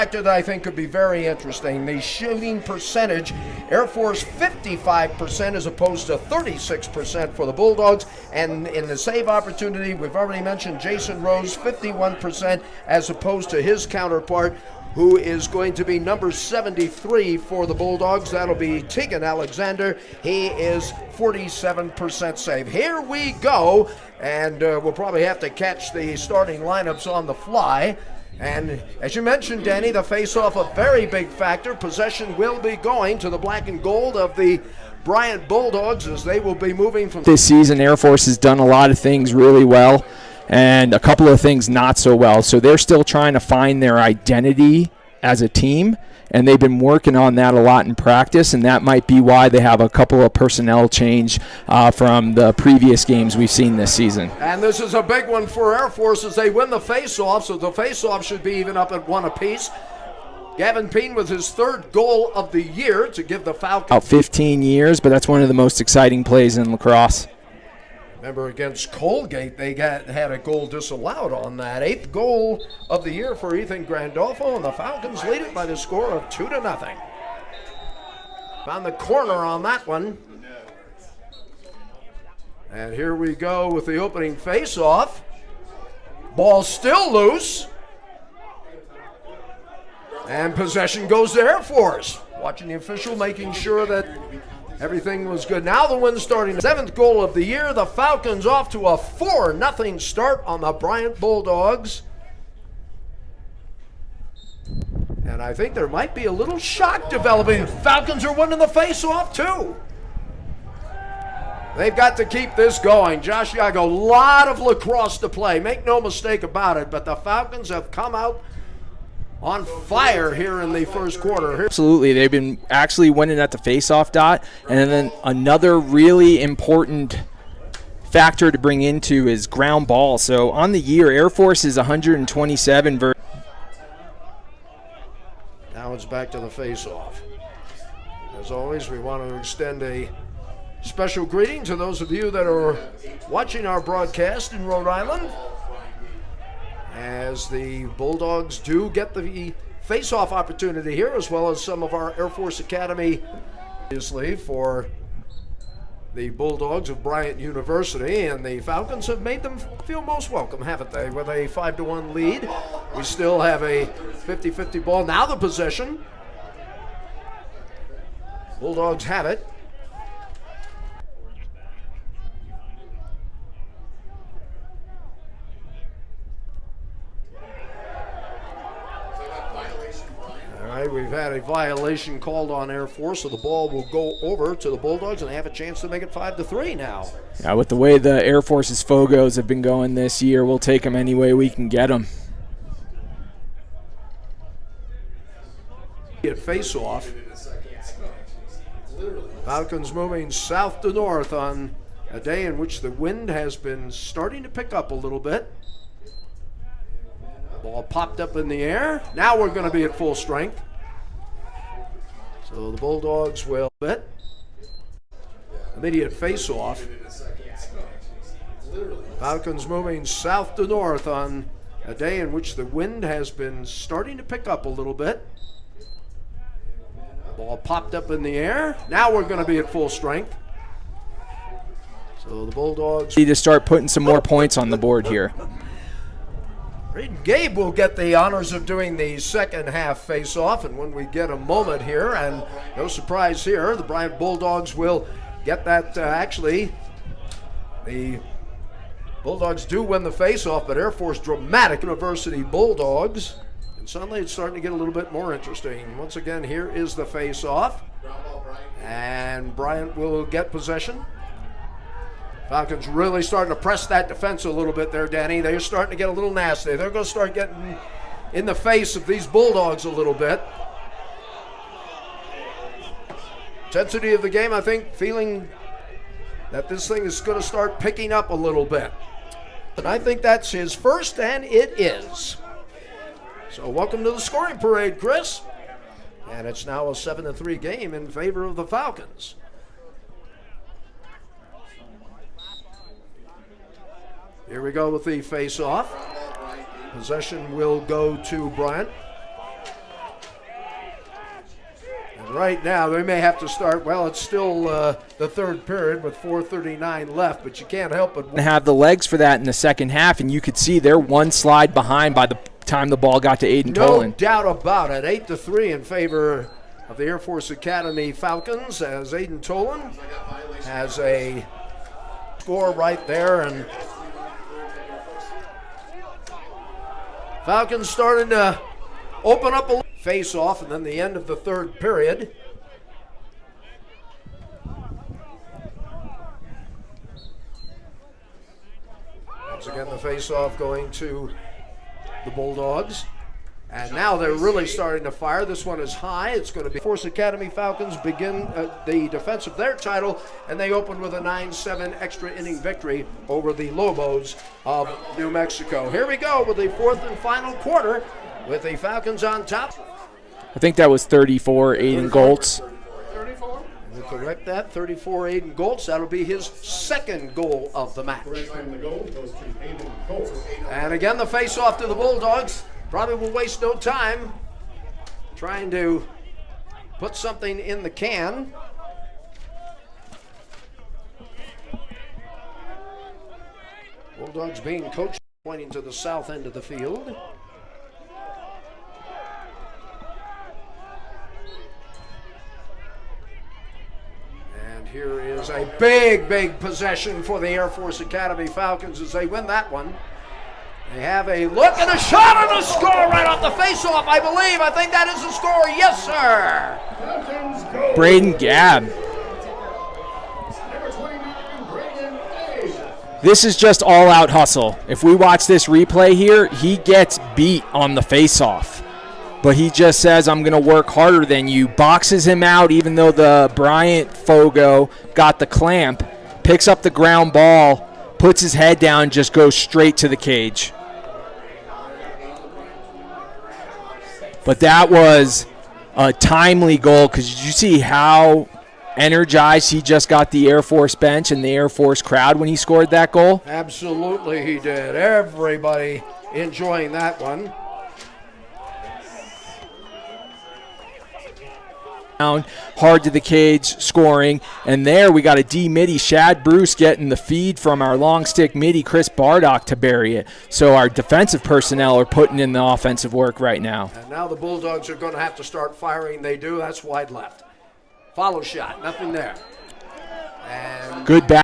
Factor that I think could be very interesting, the shooting percentage. Air Force 55% as opposed to 36% for the Bulldogs, and in the save opportunity, we've already mentioned Jason Rose, 51% as opposed to his counterpart, who is going to be number 73 for the Bulldogs. That'll be Tegan Alexander. He is 47% save. Here we go, and we'll probably have to catch the starting lineups on the fly. And as you mentioned, Danny, the face-off a very big factor. Possession will be going to the black and gold of the Bryant Bulldogs as they will be moving from this season. Air Force has done a lot of things really well and a couple of things not so well. So they're still trying to find their identity as a team, and they've been working on that a lot in practice, and that might be why they have a couple of personnel change from the previous games we've seen this season. And this is a big one for Air Force as they win the face-off, so the face-off should be even up at 1 apiece. Gavin Peen with his third goal of the year to give the Falcons about 15 years, but that's one of the most exciting plays in lacrosse. Remember, against Colgate, they had a goal disallowed on that. 8th goal of the year for Ethan Grandolfo, and the Falcons lead it by the score of 2-0. Found the corner on that one. And here we go with the opening face-off. Ball still loose. And possession goes to Air Force. Watching the official, making sure that everything was good. Now the win starting. 7th goal of the year. The Falcons off to a 4-0 start on the Bryant Bulldogs. And I think there might be a little shock developing. Falcons are winning the face-off too. They've got to keep this going. Josh Yago, a lot of lacrosse to play. Make no mistake about it. But the Falcons have come out on fire here in the first quarter. Absolutely. They've been actually winning at the face-off dot. And then another really important factor to bring into is ground ball. So on the year, Air Force is 127 versus. Now it's back to the face-off. As always, we want to extend a special greeting to those of you that are watching our broadcast in Rhode Island, as the Bulldogs do get the face-off opportunity here, as well as some of our Air Force Academy, obviously, for the Bulldogs of Bryant University, and the Falcons have made them feel most welcome, haven't they? With a 5-1 lead, we still have a 50-50 ball. Now the possession. Bulldogs have it. We've had a violation called on Air Force, so the ball will go over to the Bulldogs, and they have a chance to make it 5-3 now. Yeah, with the way the Air Force's Fogos have been going this year, we'll take them any way we can get them. At face-off, Falcons moving south to north on a day in which the wind has been starting to pick up a little bit. Ball popped up in the air. Now we're going to be at full strength. So the Bulldogs will bet. Immediate face-off. Falcons moving south to north on a day in which the wind has been starting to pick up a little bit. Ball popped up in the air. Now we're going to be at full strength. So the Bulldogs need to start putting some more points on the board here. Bradan Gaab will get the honors of doing the second half face-off, and when we get a moment here, and no surprise here, the Bryant Bulldogs will get that. Actually, the Bulldogs do win the face-off, but Air Force dramatic University Bulldogs, and suddenly it's starting to get a little bit more interesting. Once again, here is the face-off, and Bryant will get possession. Falcons really starting to press that defense a little bit there, Danny. They're starting to get a little nasty. They're going to start getting in the face of these Bulldogs a little bit. Intensity of the game, I think, feeling that this thing is going to start picking up a little bit. And I think that's his first, and it is. So welcome to the scoring parade, Chris. And it's now a 7-3 game in favor of the Falcons. Here we go with the face-off. Possession will go to Bryant. Right now, they may have to start. Well, it's still the third period with 4:39 left, but you can't help but have the legs for that in the second half, and you could see they're one slide behind by the time the ball got to Aiden Tolan. No doubt about it. 8-3 in favor of the Air Force Academy Falcons, as Aiden Tolan has a score right there, and Falcons starting to open up a face-off, and then the end of the third period. Once again, the face-off going to the Bulldogs. And now they're really starting to fire. This one is high. It's going to be Force Academy Falcons begin the defense of their title, and they open with a 9-7 extra inning victory over the Lobos of New Mexico. Here we go with the fourth and final quarter with the Falcons on top. I think that was 34, Aiden Goltz. 34? We'll correct that. 34, Aiden Goltz. That'll be his second goal of the match. And again, the face-off to the Bulldogs. Probably will waste no time trying to put something in the can. Bulldogs being coached, pointing to the south end of the field. And here is a big possession for the Air Force Academy Falcons as they win that one. They have a look and a shot and a score right off the face-off, I believe. I think that is the score. Yes, sir. Bradan Gaab. This is just all-out hustle. If we watch this replay here, he gets beat on the face-off. But he just says, I'm going to work harder than you. Boxes him out, even though the Bryant Fogo got the clamp. Picks up the ground ball, puts his head down, just goes straight to the cage. But that was a timely goal, because did you see how energized he just got the Air Force bench and the Air Force crowd when he scored that goal? Absolutely he did. Everybody enjoying that one. Hard to the cage, scoring. And there we got a D midi. Shad Bruce getting the feed from our long stick midi, Chris Bardock, to bury it. So our defensive personnel are putting in the offensive work right now. And now the Bulldogs are going to have to start firing. They do. That's wide left. Follow shot. Nothing there. And good back.